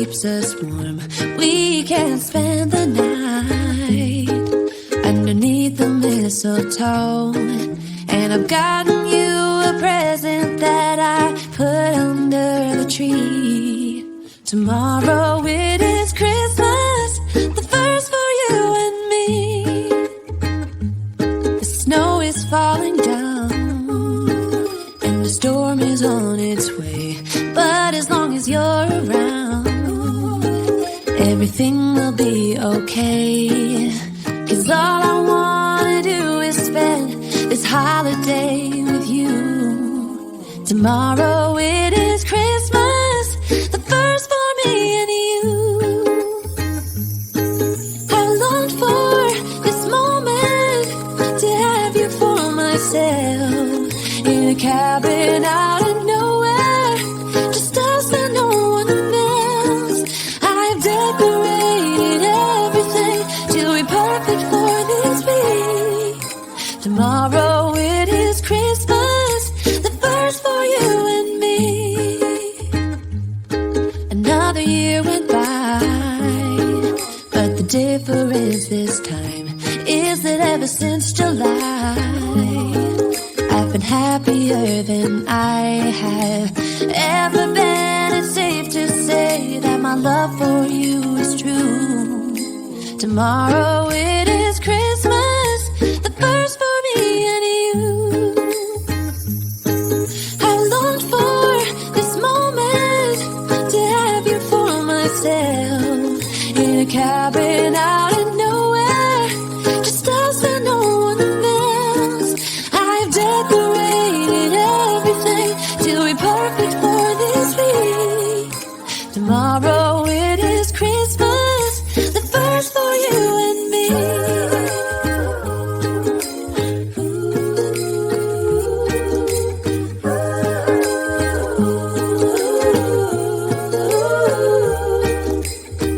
keeps us warm. We can spend the night underneath the mistletoe. And I've gotten you a present that I put under the tree. Tomorrow it is Christmas, the first for you and me. The snow is falling down and the storm is on its way. But as long as you're around, everything will be okay. 'Cause all I wanna do is spend this holiday with you. Tomorrow it is Christmas, the first for me and you. I longed for this moment to have you for myself, in a cabin out of nowhere, just us and no one else. I've decorated everything to be perfect for this week. Tomorrow it is Christmas, the first for you and me. Another year went by, but the difference this time is that ever since July, I've been happier than I have ever been. It's safe to say that my love for you is true. Tomorrow it is Christmas, the first for me and you. I longed for this moment to have you for myself, in a cabin out of nowhere, just us and no one else. I've decorated everything to be perfect for this week. Tomorrow it is Christmas, the first for you and me.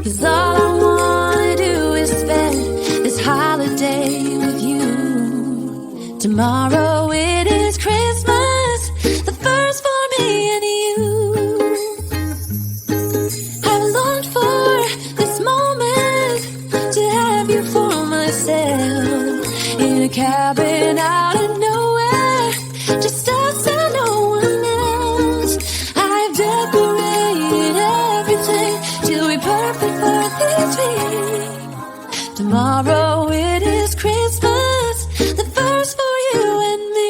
'Cause all I wanna do is spend this holiday with you. Tomorrow it is Christmas, the first for me and you. I longed for this moment to have you for myself, in a cabin out of nowhere, just us and no one else. I've decorated everything to be perfect for this week. Tomorrow it is Christmas, the first for you and me.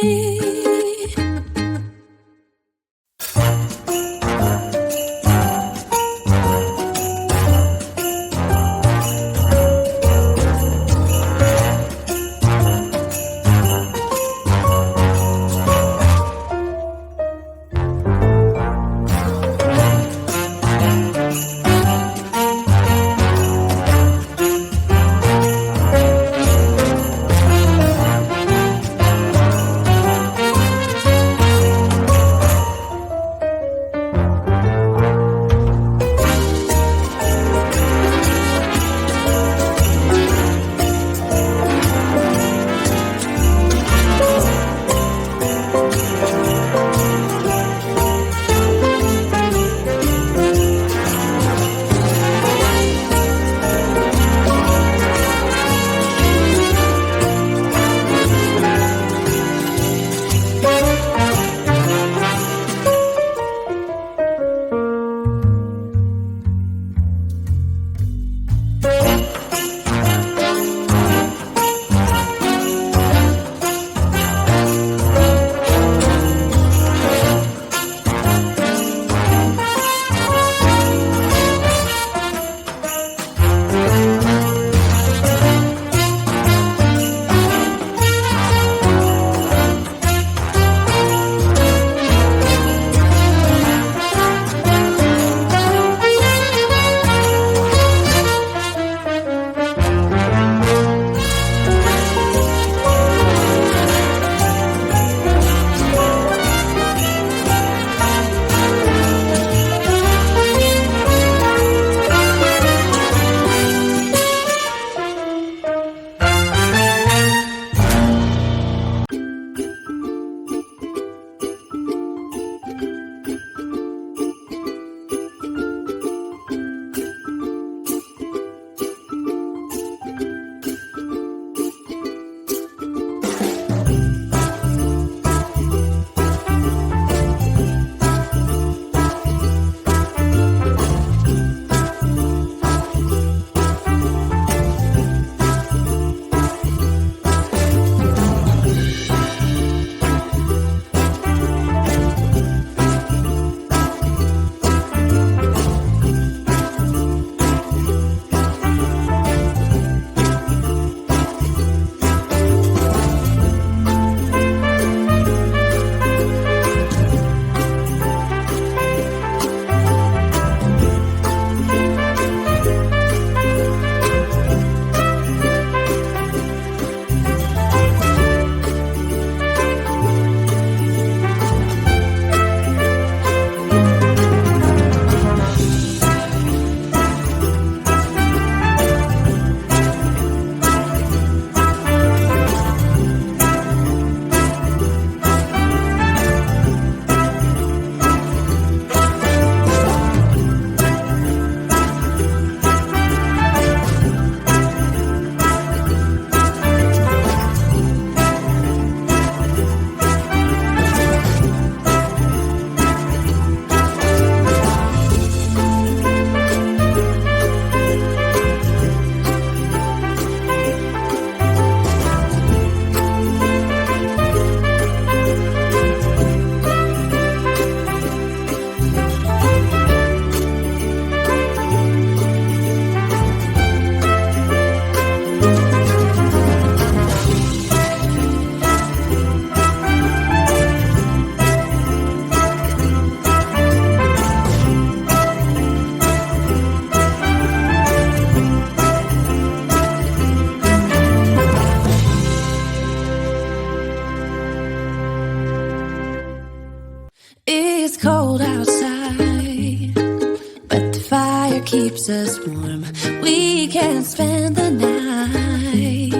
keeps us warm. We can spend the night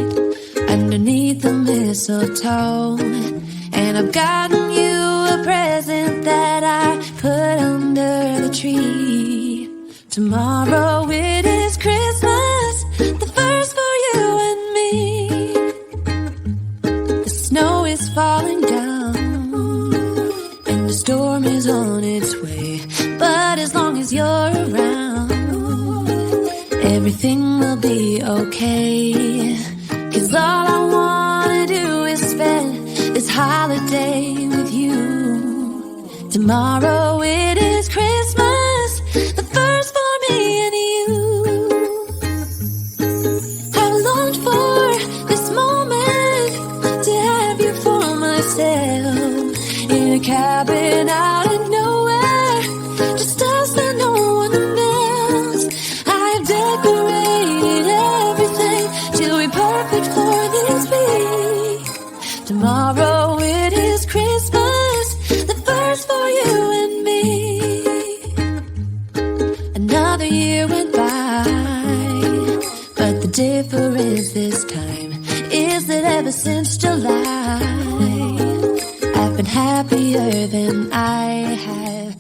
underneath the mistletoe. And I've gotten you a present that I put under the tree. Tomorrow it is Christmas, the first for you and me. The snow is falling down and the storm is on its way. But as long as you're around, everything will be okay. 'Cause all I wanna do is spend this holiday with you. Tomorrow it is Christmas, the first for me and you. I've longed for this moment to have you for myself. In a cabin out of nowhere, just us and no one else. I've decorated everything till we're perfect for this week. Tomorrow it is Christmas, the first for you and me. Another year went by, but the difference this time is that ever since July, I've been happier than I have